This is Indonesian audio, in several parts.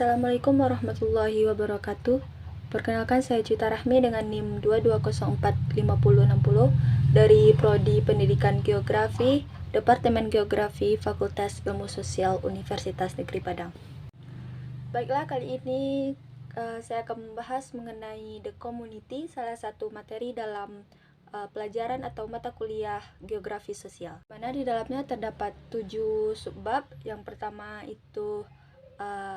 Assalamualaikum warahmatullahi wabarakatuh. Perkenalkan, saya Cita Rahmi dengan NIM 22045060 dari Prodi Pendidikan Geografi, Departemen Geografi, Fakultas Ilmu Sosial, Universitas Negeri Padang. Baiklah, kali ini saya akan membahas mengenai The Community, salah satu materi dalam pelajaran atau mata kuliah Geografi Sosial. Mana di dalamnya terdapat 7 subbab. Yang pertama itu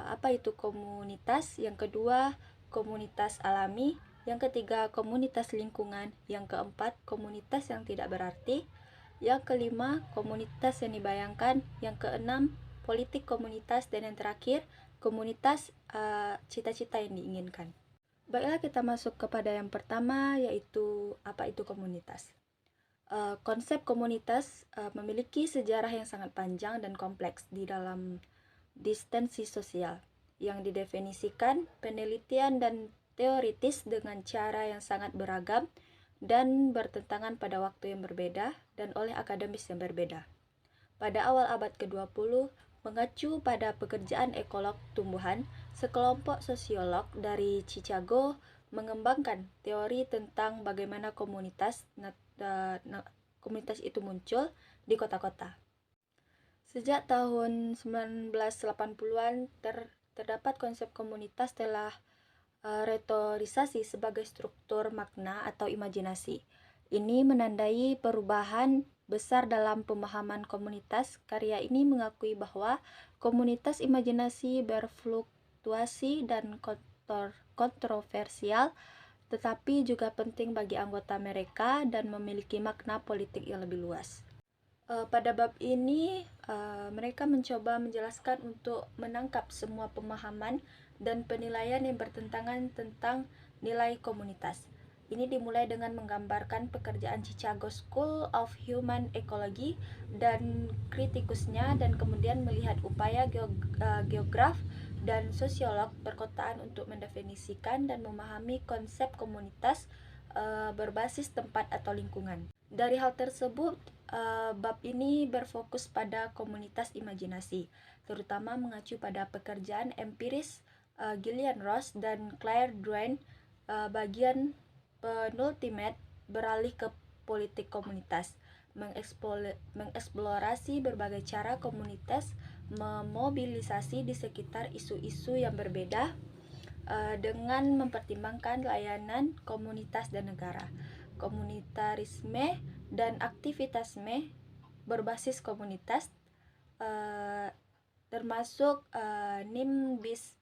apa itu komunitas, yang kedua komunitas alami, yang ketiga komunitas lingkungan, yang keempat komunitas yang tidak berarti, yang kelima komunitas yang dibayangkan, yang keenam politik komunitas, dan yang terakhir komunitas cita-cita yang diinginkan. Baiklah, kita masuk kepada yang pertama, yaitu apa itu komunitas. Konsep komunitas memiliki sejarah yang sangat panjang dan kompleks di dalam distensi sosial, yang didefinisikan penelitian dan teoritis dengan cara yang sangat beragam dan bertentangan pada waktu yang berbeda dan oleh akademis yang berbeda. Pada awal abad ke-20, mengacu pada pekerjaan ekolog tumbuhan, sekelompok sosiolog dari Chicago mengembangkan teori tentang bagaimana komunitas itu muncul di kota-kota. Sejak tahun 1980-an terdapat konsep komunitas telah retorisasi sebagai struktur makna atau imajinasi. Ini menandai perubahan besar dalam pemahaman komunitas. Karya ini mengakui bahwa komunitas imajinasi berfluktuasi dan kontroversial, tetapi juga penting bagi anggota mereka dan memiliki makna politik yang lebih luas. Pada bab ini, mereka mencoba menjelaskan untuk menangkap semua pemahaman dan penilaian yang bertentangan tentang nilai komunitas. Ini dimulai dengan menggambarkan pekerjaan Chicago School of Human Ecology dan kritikusnya, dan kemudian melihat upaya geograf dan sosiolog perkotaan untuk mendefinisikan dan memahami konsep komunitas berbasis tempat atau lingkungan. Dari hal tersebut, bab ini berfokus pada komunitas imajinasi, terutama mengacu pada pekerjaan empiris Gillian Ross dan Claire Drouin. Bagian penultimate beralih ke politik komunitas, mengeksplorasi berbagai cara komunitas memobilisasi di sekitar isu-isu yang berbeda dengan mempertimbangkan layanan komunitas dan negara, komunitarisme dan aktivitasme berbasis komunitas, termasuk NIM-BIS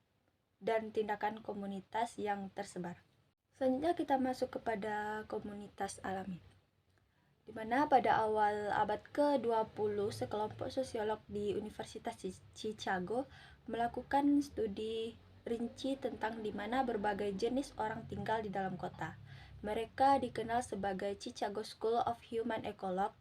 dan tindakan komunitas yang tersebar. Selanjutnya kita masuk kepada komunitas alami, di mana pada awal abad ke-20 sekelompok sosiolog di Universitas Chicago melakukan studi rinci tentang di mana berbagai jenis orang tinggal di dalam kota. Mereka dikenal sebagai Chicago School of Human Ecology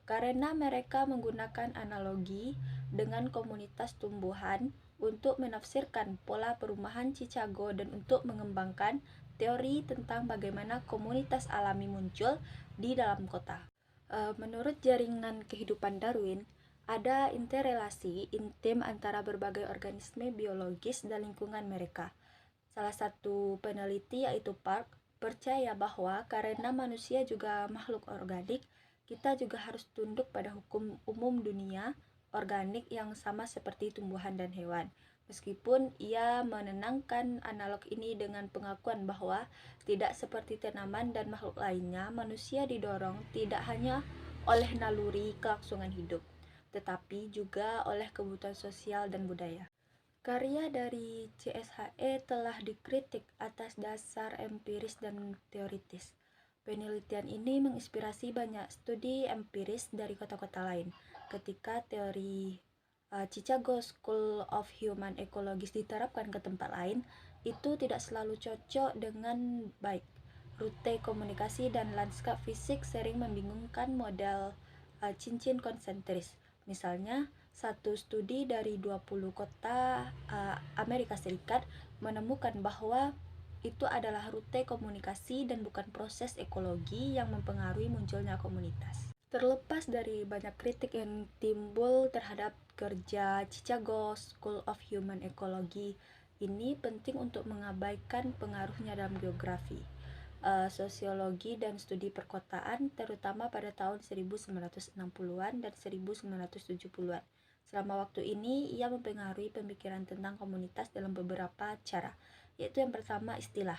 karena mereka menggunakan analogi dengan komunitas tumbuhan untuk menafsirkan pola perumahan Chicago dan untuk mengembangkan teori tentang bagaimana komunitas alami muncul di dalam kota. Menurut jaringan kehidupan Darwin, ada interrelasi intim antara berbagai organisme biologis dan lingkungan mereka. Salah satu peneliti, yaitu Park, percaya bahwa karena manusia juga makhluk organik, kita juga harus tunduk pada hukum umum dunia organik yang sama seperti tumbuhan dan hewan. Meskipun ia menenangkan analog ini dengan pengakuan bahwa tidak seperti tanaman dan makhluk lainnya, manusia didorong tidak hanya oleh naluri kelangsungan hidup, tetapi juga oleh kebutuhan sosial dan budaya. Karya dari CSHE telah dikritik atas dasar empiris dan teoritis. Penelitian ini menginspirasi banyak studi empiris dari kota-kota lain. Ketika teori Chicago School of Human Ecology diterapkan ke tempat lain, itu tidak selalu cocok dengan baik. Rute komunikasi dan lanskap fisik sering membingungkan model cincin konsentris. Misalnya, satu studi dari 20 kota Amerika Serikat menemukan bahwa itu adalah rute komunikasi dan bukan proses ekologi yang mempengaruhi munculnya komunitas. Terlepas dari banyak kritik yang timbul terhadap kerja Chicago School of Human Ecology ini penting untuk mengabaikan pengaruhnya dalam geografi, sosiologi dan studi perkotaan, terutama pada tahun 1960-an dan 1970-an. Selama waktu ini, ia mempengaruhi pemikiran tentang komunitas dalam beberapa cara, yaitu yang pertama istilah,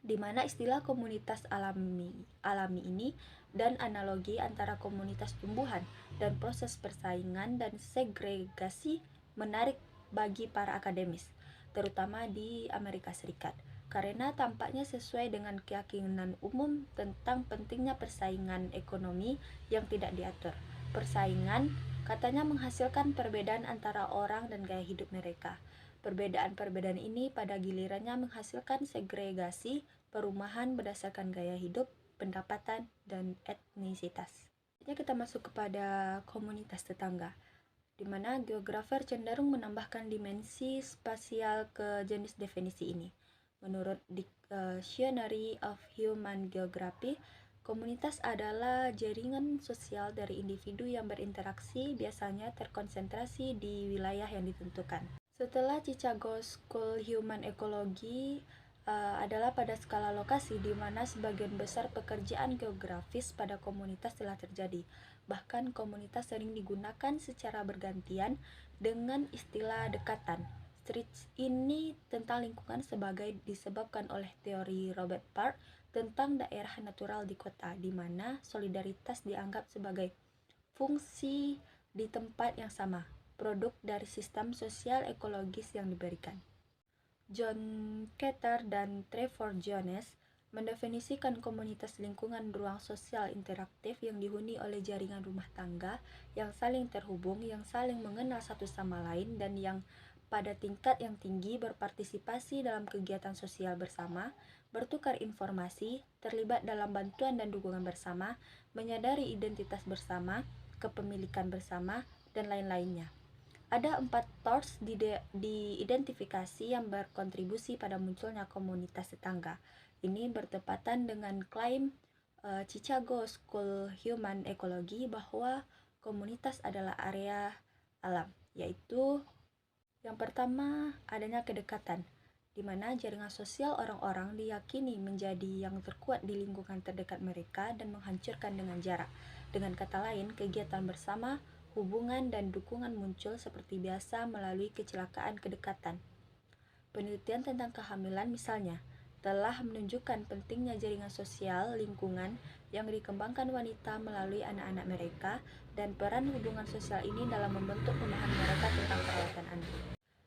di mana istilah komunitas alami ini dan analogi antara komunitas tumbuhan dan proses persaingan dan segregasi menarik bagi para akademis, terutama di Amerika Serikat, karena tampaknya sesuai dengan keyakinan umum tentang pentingnya persaingan ekonomi yang tidak diatur. Persaingan katanya menghasilkan perbedaan antara orang dan gaya hidup mereka. Perbedaan-perbedaan ini pada gilirannya menghasilkan segregasi perumahan berdasarkan gaya hidup, pendapatan, dan etnisitas. Selanjutnya kita masuk kepada komunitas tetangga, di mana geografer cenderung menambahkan dimensi spasial ke jenis definisi ini. Menurut Dictionary of Human Geography, komunitas adalah jaringan sosial dari individu yang berinteraksi, biasanya terkonsentrasi di wilayah yang ditentukan. Setelah Chicago School Human Ecology adalah pada skala lokasi, di mana sebagian besar pekerjaan geografis pada komunitas telah terjadi. Bahkan komunitas sering digunakan secara bergantian dengan istilah dekatan. Streets ini tentang lingkungan sebagai disebabkan oleh teori Robert Park tentang daerah natural di kota, di mana solidaritas dianggap sebagai fungsi di tempat yang sama, produk dari sistem sosial ekologis yang diberikan. John Keter dan Trevor Jones mendefinisikan komunitas lingkungan ruang sosial interaktif yang dihuni oleh jaringan rumah tangga yang saling terhubung, yang saling mengenal satu sama lain, dan yang pada tingkat yang tinggi berpartisipasi dalam kegiatan sosial bersama, bertukar informasi, terlibat dalam bantuan dan dukungan bersama, menyadari identitas bersama, kepemilikan bersama, dan lain-lainnya. Ada 4 tools diidentifikasi yang berkontribusi pada munculnya komunitas tetangga. Ini bertepatan dengan klaim Chicago School Human Ecology bahwa komunitas adalah area alam, yaitu yang pertama, adanya kedekatan, di mana jaringan sosial orang-orang diyakini menjadi yang terkuat di lingkungan terdekat mereka dan menghancurkan dengan jarak. Dengan kata lain, kegiatan bersama, hubungan dan dukungan muncul seperti biasa melalui kecelakaan kedekatan. Penelitian tentang kehamilan misalnya telah menunjukkan pentingnya jaringan sosial lingkungan yang dikembangkan wanita melalui anak-anak mereka dan peran hubungan sosial ini dalam membentuk pemahaman mereka tentang perawatan anak.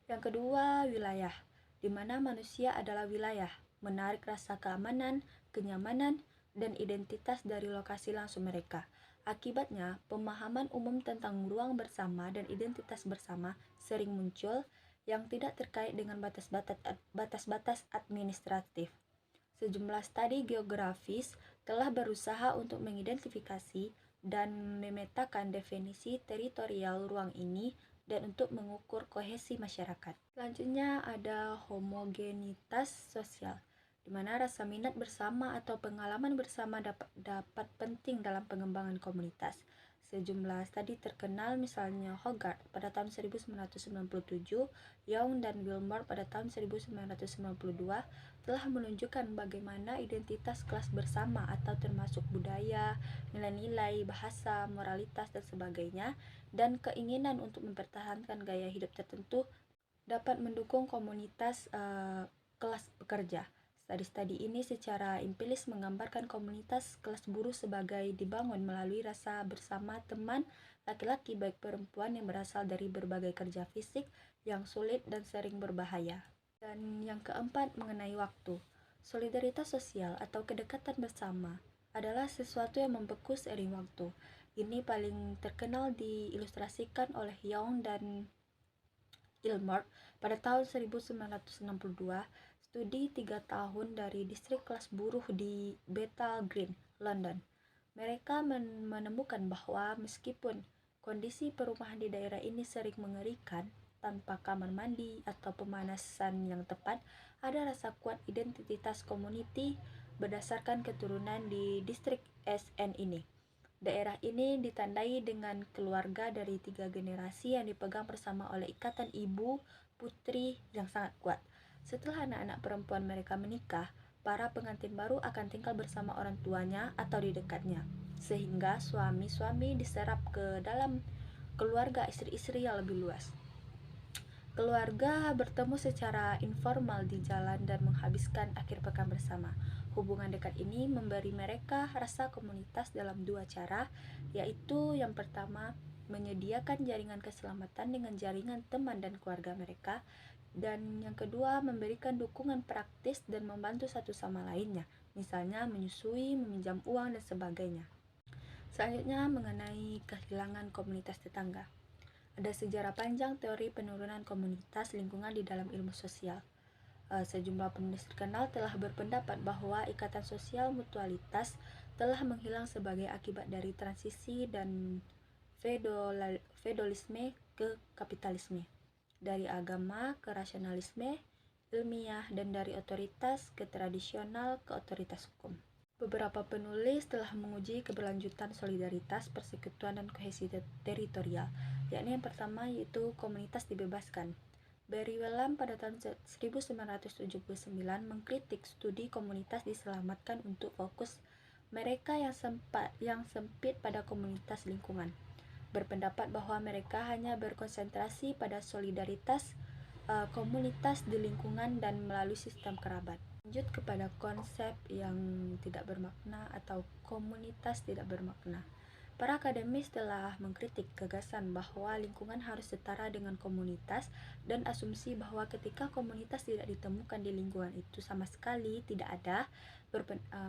Yang kedua, wilayah, di mana manusia adalah wilayah, menarik rasa keamanan, kenyamanan, dan identitas dari lokasi langsung mereka. Akibatnya, pemahaman umum tentang ruang bersama dan identitas bersama sering muncul yang tidak terkait dengan batas-batas administratif. Sejumlah studi geografis telah berusaha untuk mengidentifikasi dan memetakan definisi teritorial ruang ini dan untuk mengukur kohesi masyarakat. Selanjutnya ada homogenitas sosial, di mana rasa minat bersama atau pengalaman bersama dapat penting dalam pengembangan komunitas. Sejumlah studi terkenal misalnya Hogarth pada tahun 1997, Young dan Wilmore pada tahun 1992 telah menunjukkan bagaimana identitas kelas bersama atau termasuk budaya, nilai-nilai, bahasa, moralitas, dan sebagainya, dan keinginan untuk mempertahankan gaya hidup tertentu dapat mendukung komunitas kelas pekerja. Studi-studi ini secara empiris menggambarkan komunitas kelas buruh sebagai dibangun melalui rasa bersama teman laki-laki baik perempuan yang berasal dari berbagai kerja fisik yang sulit dan sering berbahaya. Dan yang keempat, mengenai waktu. Solidaritas sosial atau kedekatan bersama adalah sesuatu yang membeku seiring waktu. Ini paling terkenal diilustrasikan oleh Young dan Wilmore pada tahun 1962, studi 3 tahun dari distrik kelas buruh di Bethnal Green, London. Mereka menemukan bahwa meskipun kondisi perumahan di daerah ini sering mengerikan, tanpa kamar mandi atau pemanasan yang tepat, ada rasa kuat identitas community berdasarkan keturunan di distrik SN ini. Daerah ini ditandai dengan keluarga dari 3 generasi yang dipegang bersama oleh ikatan ibu, putri yang sangat kuat. Setelah anak-anak perempuan mereka menikah, para pengantin baru akan tinggal bersama orang tuanya atau di dekatnya, sehingga suami-suami diserap ke dalam keluarga istri-istri yang lebih luas. Keluarga bertemu secara informal di jalan dan menghabiskan akhir pekan bersama. Hubungan dekat ini memberi mereka rasa komunitas dalam dua cara, yaitu yang pertama, menyediakan jaringan keselamatan dengan jaringan teman dan keluarga mereka, dan yang kedua, memberikan dukungan praktis dan membantu satu sama lainnya, misalnya menyusui, meminjam uang, dan sebagainya. Selanjutnya, mengenai kehilangan komunitas tetangga. Ada sejarah panjang teori penurunan komunitas lingkungan di dalam ilmu sosial. Sejumlah penulis terkenal telah berpendapat bahwa ikatan sosial mutualitas telah menghilang sebagai akibat dari transisi dan feudalisme ke kapitalisme, dari agama ke rasionalisme ilmiah, dan dari otoritas ke tradisional ke otoritas hukum. Beberapa penulis telah menguji keberlanjutan solidaritas, persekutuan, dan kohesi teritorial, yakni yang pertama yaitu komunitas dibebaskan. Barry Whelan pada tahun 1979 mengkritik studi komunitas diselamatkan untuk fokus mereka yang sempit pada komunitas lingkungan, berpendapat bahwa mereka hanya berkonsentrasi pada solidaritas komunitas di lingkungan dan melalui sistem kerabat. Lanjut kepada konsep yang tidak bermakna atau komunitas tidak bermakna. Para akademis telah mengkritik gagasan bahwa lingkungan harus setara dengan komunitas dan asumsi bahwa ketika komunitas tidak ditemukan di lingkungan itu sama sekali tidak ada,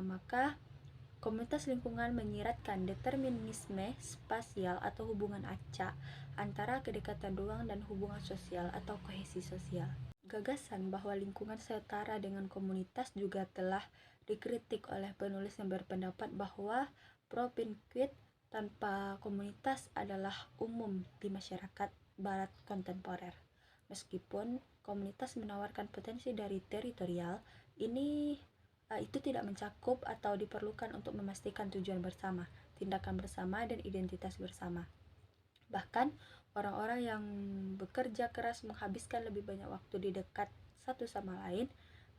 maka komunitas lingkungan menyiratkan determinisme spasial atau hubungan acak antara kedekatan ruang dan hubungan sosial atau kohesi sosial. Gagasan bahwa lingkungan setara dengan komunitas juga telah dikritik oleh penulis yang berpendapat bahwa propinquit tanpa komunitas adalah umum di masyarakat barat kontemporer. Meskipun komunitas menawarkan potensi dari teritorial, itu tidak mencakup atau diperlukan untuk memastikan tujuan bersama, tindakan bersama, dan identitas bersama. Bahkan, orang-orang yang bekerja keras menghabiskan lebih banyak waktu di dekat satu sama lain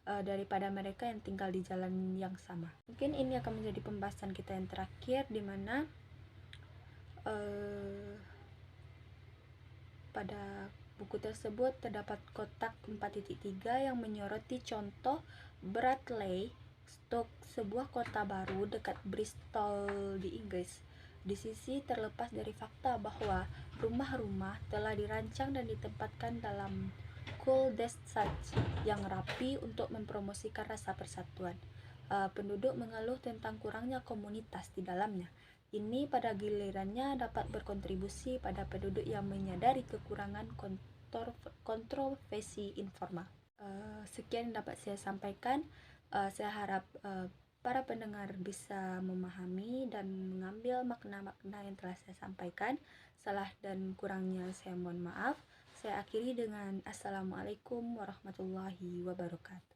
daripada mereka yang tinggal di jalan yang sama. Mungkin ini akan menjadi pembahasan kita yang terakhir, di mana pada buku tersebut terdapat kotak 4.3 yang menyoroti contoh Bradley Stoke, sebuah kota baru dekat Bristol di Inggris. Di sisi terlepas dari fakta bahwa rumah-rumah telah dirancang dan ditempatkan dalam cul-de-sac yang rapi untuk mempromosikan rasa persatuan, penduduk mengeluh tentang kurangnya komunitas di dalamnya. Ini pada gilirannya dapat berkontribusi pada penduduk yang menyadari kekurangan kontroversi informal. Sekian yang dapat saya sampaikan. Saya harap para pendengar bisa memahami dan mengambil makna-makna yang telah saya sampaikan. Salah dan kurangnya saya mohon maaf. Saya akhiri dengan Assalamualaikum warahmatullahi wabarakatuh.